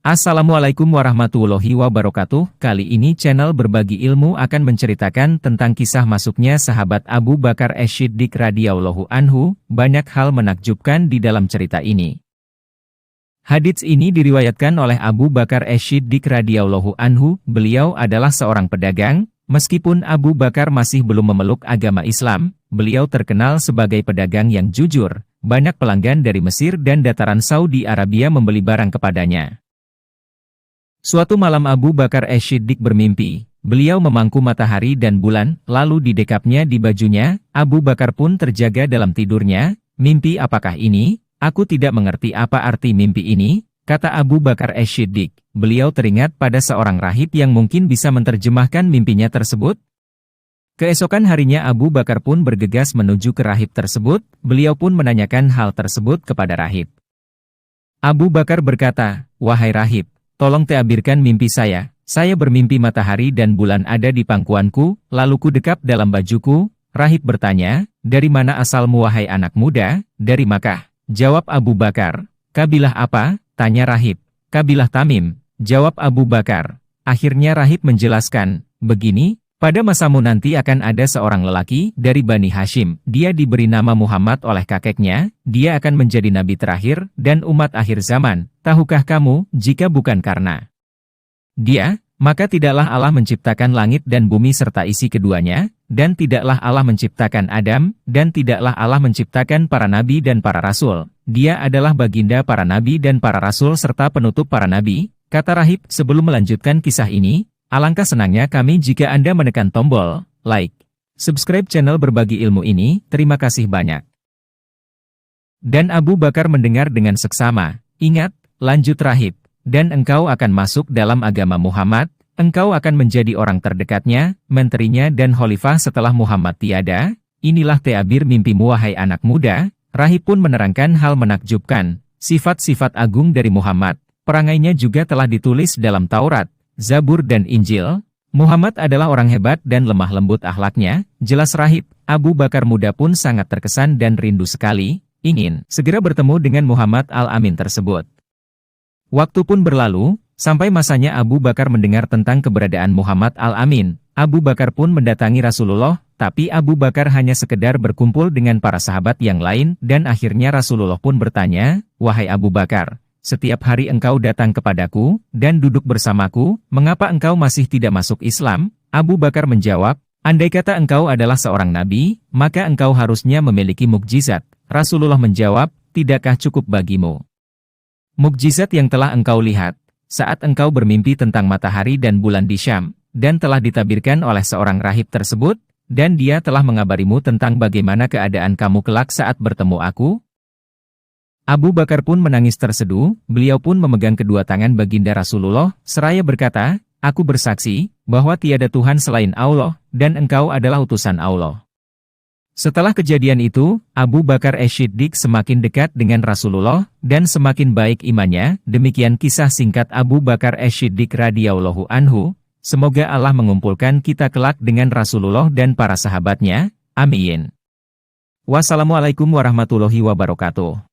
Assalamualaikum warahmatullahi wabarakatuh. Kali ini channel Berbagi Ilmu akan menceritakan tentang kisah masuknya sahabat Abu Bakar Ash-Shiddiq radhiyallahu anhu. Banyak hal menakjubkan di dalam cerita ini. Hadits ini diriwayatkan oleh Abu Bakar Ash-Shiddiq radhiyallahu anhu. Beliau adalah seorang pedagang. Meskipun Abu Bakar masih belum memeluk agama Islam, beliau terkenal sebagai pedagang yang jujur. Banyak pelanggan dari Mesir dan dataran Saudi Arabia membeli barang kepadanya. Suatu malam Abu Bakar Ash-Shiddiq bermimpi. Beliau memangku matahari dan bulan, lalu didekapnya di bajunya. Abu Bakar pun terjaga dalam tidurnya. Mimpi apakah ini? Aku tidak mengerti apa arti mimpi ini, kata Abu Bakar Ash-Shiddiq. Beliau teringat pada seorang rahib yang mungkin bisa menerjemahkan mimpinya tersebut. Keesokan harinya Abu Bakar pun bergegas menuju ke rahib tersebut. Beliau pun menanyakan hal tersebut kepada rahib. Abu Bakar berkata, "Wahai rahib, tolong teabirkan mimpi saya. Saya bermimpi matahari dan bulan ada di pangkuanku, lalu ku dekap dalam bajuku." Rahib bertanya, "Dari mana asalmu wahai anak muda?" "Dari Makkah," jawab Abu Bakar. "Kabilah apa?" tanya rahib. "Kabilah Tamim," jawab Abu Bakar. Akhirnya rahib menjelaskan, "Begini, pada masamu nanti akan ada seorang lelaki dari Bani Hashim. Dia diberi nama Muhammad oleh kakeknya. Dia akan menjadi nabi terakhir dan umat akhir zaman. Tahukah kamu, jika bukan karena dia, maka tidaklah Allah menciptakan langit dan bumi serta isi keduanya, dan tidaklah Allah menciptakan Adam, dan tidaklah Allah menciptakan para nabi dan para rasul. Dia adalah baginda para nabi dan para rasul serta penutup para nabi," kata rahib. Sebelum melanjutkan kisah ini, alangkah senangnya kami jika Anda menekan tombol like, subscribe channel Berbagi Ilmu ini. Terima kasih banyak. Dan Abu Bakar mendengar dengan seksama. "Ingat," lanjut rahib, "dan engkau akan masuk dalam agama Muhammad. Engkau akan menjadi orang terdekatnya, menterinya dan khalifah setelah Muhammad tiada. Inilah teabir mimpimu wahai anak muda." Rahib pun menerangkan hal menakjubkan, sifat-sifat agung dari Muhammad. Perangainya juga telah ditulis dalam Taurat, Zabur dan Injil. Muhammad adalah orang hebat dan lemah lembut akhlaknya, jelas rahib. Abu Bakar muda pun sangat terkesan dan rindu sekali, ingin segera bertemu dengan Muhammad Al-Amin tersebut. Waktu pun berlalu, sampai masanya Abu Bakar mendengar tentang keberadaan Muhammad Al-Amin. Abu Bakar pun mendatangi Rasulullah, tapi Abu Bakar hanya sekedar berkumpul dengan para sahabat yang lain, dan akhirnya Rasulullah pun bertanya, "Wahai Abu Bakar, setiap hari engkau datang kepadaku, dan duduk bersamaku, mengapa engkau masih tidak masuk Islam?" Abu Bakar menjawab, "Andai kata engkau adalah seorang nabi, maka engkau harusnya memiliki mukjizat." Rasulullah menjawab, "Tidakkah cukup bagimu mukjizat yang telah engkau lihat, saat engkau bermimpi tentang matahari dan bulan di Syam, dan telah ditabirkan oleh seorang rahib tersebut, dan dia telah mengabarimu tentang bagaimana keadaan kamu kelak saat bertemu aku?" Abu Bakar pun menangis terseduh. Beliau pun memegang kedua tangan baginda Rasulullah, seraya berkata, "Aku bersaksi, bahwa tiada Tuhan selain Allah, dan engkau adalah utusan Allah." Setelah kejadian itu, Abu Bakar Ash-Shiddiq semakin dekat dengan Rasulullah, dan semakin baik imannya. Demikian kisah singkat Abu Bakar Ash-Shiddiq radhiyallahu anhu. Semoga Allah mengumpulkan kita kelak dengan Rasulullah dan para sahabatnya. Amin. Wassalamualaikum warahmatullahi wabarakatuh.